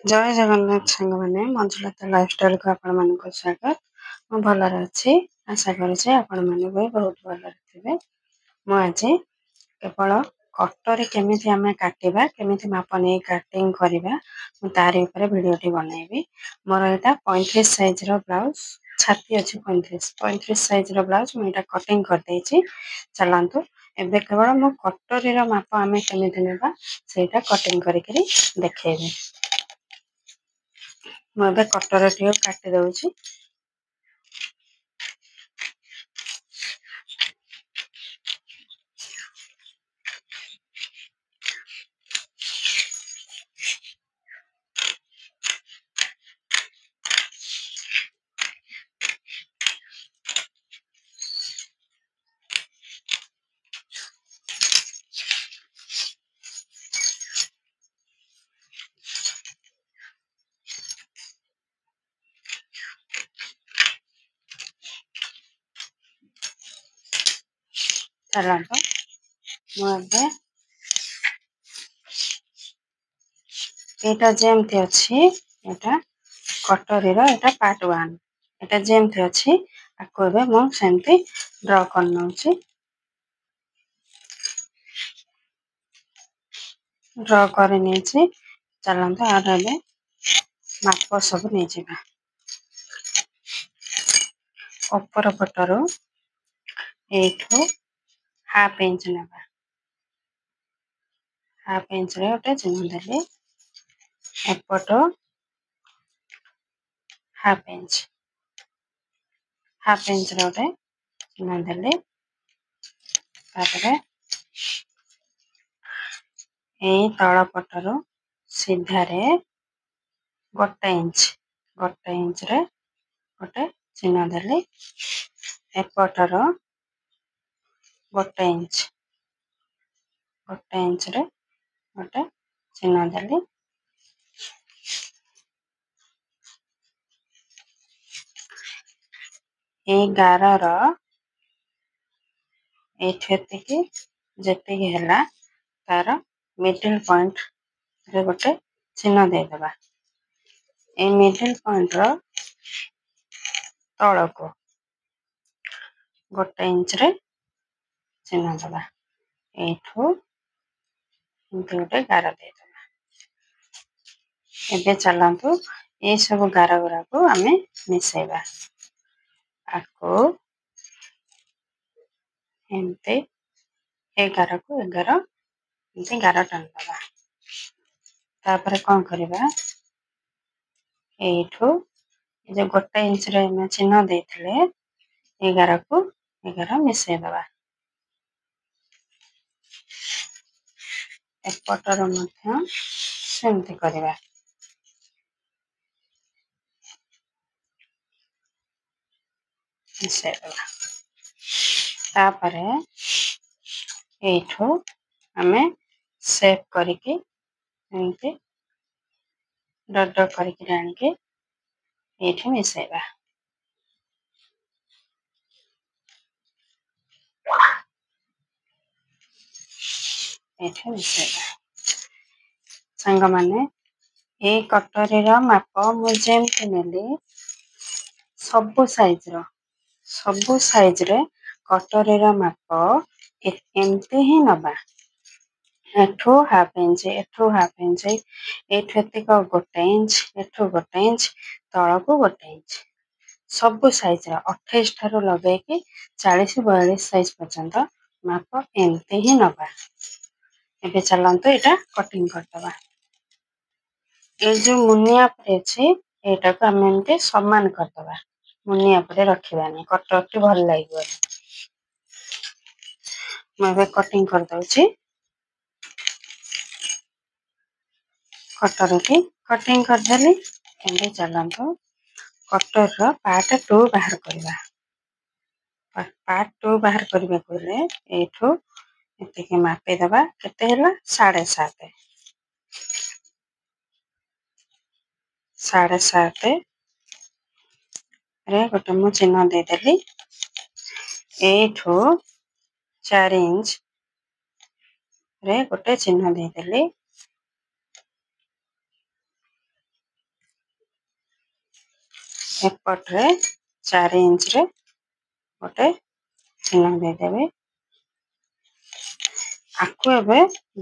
जय जगन्नाथ सांग मैंने मंजुलता लाइफस्टाइल को आपण मानक स्वागत। मु भलरे अच्छी आशा करुचे आपण मैंने भी बहुत भलरे थे। मुझे केवल कटरे केमिति आमे काटिबा केमिति माप नहीं काटिंग करबा तारी ऊपर वीडियोटी बनैबी। मोर एटा 35 साइज रो ब्लाउज छाती अछि 35 साइज रो ब्लाउज मु एटा कटिंग कर देछि। चलंतु एबे केवल मु कटरी रो माप आमे केमिति नेबा सेटा कटिंग करिकरी देखेबी। मैं कटर टी काटी दौची। चलंतु मुझे एटा जेमती अच्छी एटा कटरी रो एटा पार्ट 1 एटा जेमती अच्छी आको एबे मु सेमती ड्रा कर नउची। ड्रा कर नेछि। चलंतु आर एबे माप सब नै जिबा। ऊपर पटरो एठो हाफ इंच नेबा। हाफ इंच रे ओटे चिन्ह देली एपटो हाफ इंच रे ओटे चिन्ह देली। तापरे ए तळ पटरो सीधा रे गोटे इंच रे गोटे चिन्ह देली। एपटरो गोटे इंच रे गोटे चिन्ह देली। ए गारर एठेतिकी जेतिकी हैला तार मिडिल पॉइंट रे गोटे चिन्ह दे देबा। ए मिडिल पॉइंट रो तळको गोटे इंच रे चिन्ह देबा। एठो एमती गोटे गार दे देबा। एबे चलंतु ए सब गार गुरा को आमे मिसेबा। आको एमती 11 को 11 एमती गार टान दबा। तापरे कोन करबा एठो जे गोटे इंच रे में चिन्ह देथिले 11 को 11 मिसे दबा। एपटर मध्य सेमती करबा। मिसे दबा। तापरे एठो आमे शेप करिके एमती डट डट करिके आनिके एठो मिसेबा। एठो मिसेबा। संग माने ए कटरी रो माप मु जेमती नेली सबु साइज रे कटरी रो माप एमती ही नबा। एठो हाफ इंच एठो हाफ इंच एठो एतिक गोटे इंच एठो गोटे इंच तळको गोटे इंच सबु साइज रा 28 ठारो लगे कि 40 42 साइज पर्यंत माप एमती ही नबा। एबे चलंतु एटा कटिंग करदबा। ए जो मुनिया पर अछि एटा को हम एमती समान करदबा। मुनिया पर रखिबानी कटरटी भल लागिबो। मैं एबे कटिंग कर दउची। कटर की कटिंग कर देली। एबे चलंतु कटर रो पार्ट 2 बाहर करबा। पार्ट 2 बाहर करबे कोले एठो एतिके मापे दबा केते हैला 7.5 रे गोटे मु चिन्ह दे देली। एठो 4 इंच रे गोटे चिन्ह दे देली। एपट्रे 4 इंच रे गोटे चिन्ह देदेवे। आपको एबे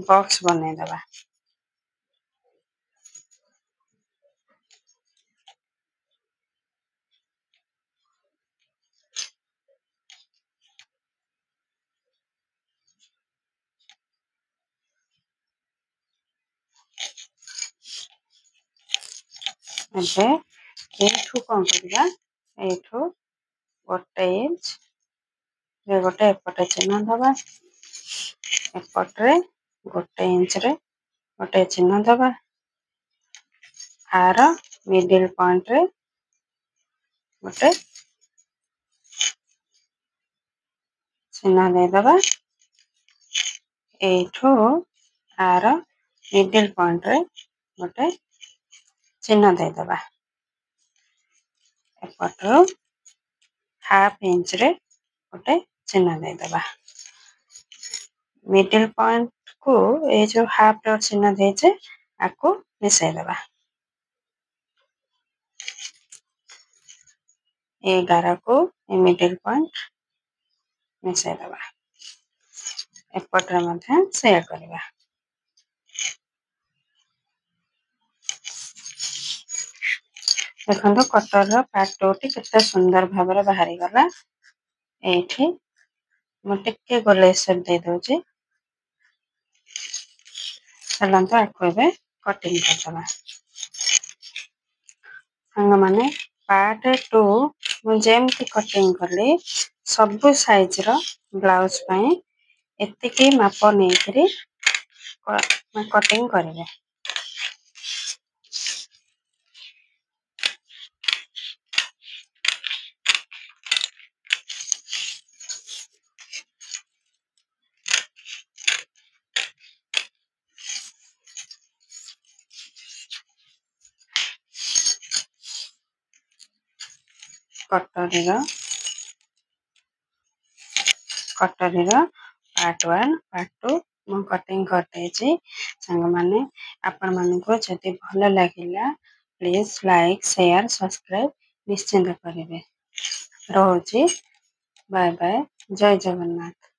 बॉक्स बने दबा। एबे एठू कौन करबा एठू गोटे इंच रे गोटे एपटे चिन्ह दबा। एपट्रे गोटे इंच रे गोटे चिन्ह दबा। आर मिडिल पॉइंट रे गोटे चिन्ह दे दबा। एठू आर मिडिल पॉइंट रे गोटे चिन्ह दे दबा। एपट्रो हाफ इंच रे गोटे चिन्ह दे दबा। मिडिल पॉइंट को ए जो हाफ रो चिन्ह देचे आको मिसाई दबा। 11 को ए मिडिल पॉइंट मिसाई दबा। एपट्रे मध्य शेयर करबा। देखो कटर रो पार्ट टोटी कितना सुंदर भाବରେ बाहरी गला। एठी मु टिके गोले शेप दे दोची। चलंतो आको एबे कटिंग करदबा। संग माने पार्ट 2 मु जेमती कटिंग करली सब साइज रो ब्लाउज पई एतिकी माप नेकरी कटिंग करिवे। कटरीर पार्ट 1 पार्ट 2 मु कटिंग करदेची। संग माने आपण मानको जदि भल लागिला प्लीज लाइक शेयर सब्सक्राइब निश्चिंत करिवे। रहुची बाय बाय जय जगन्नाथ।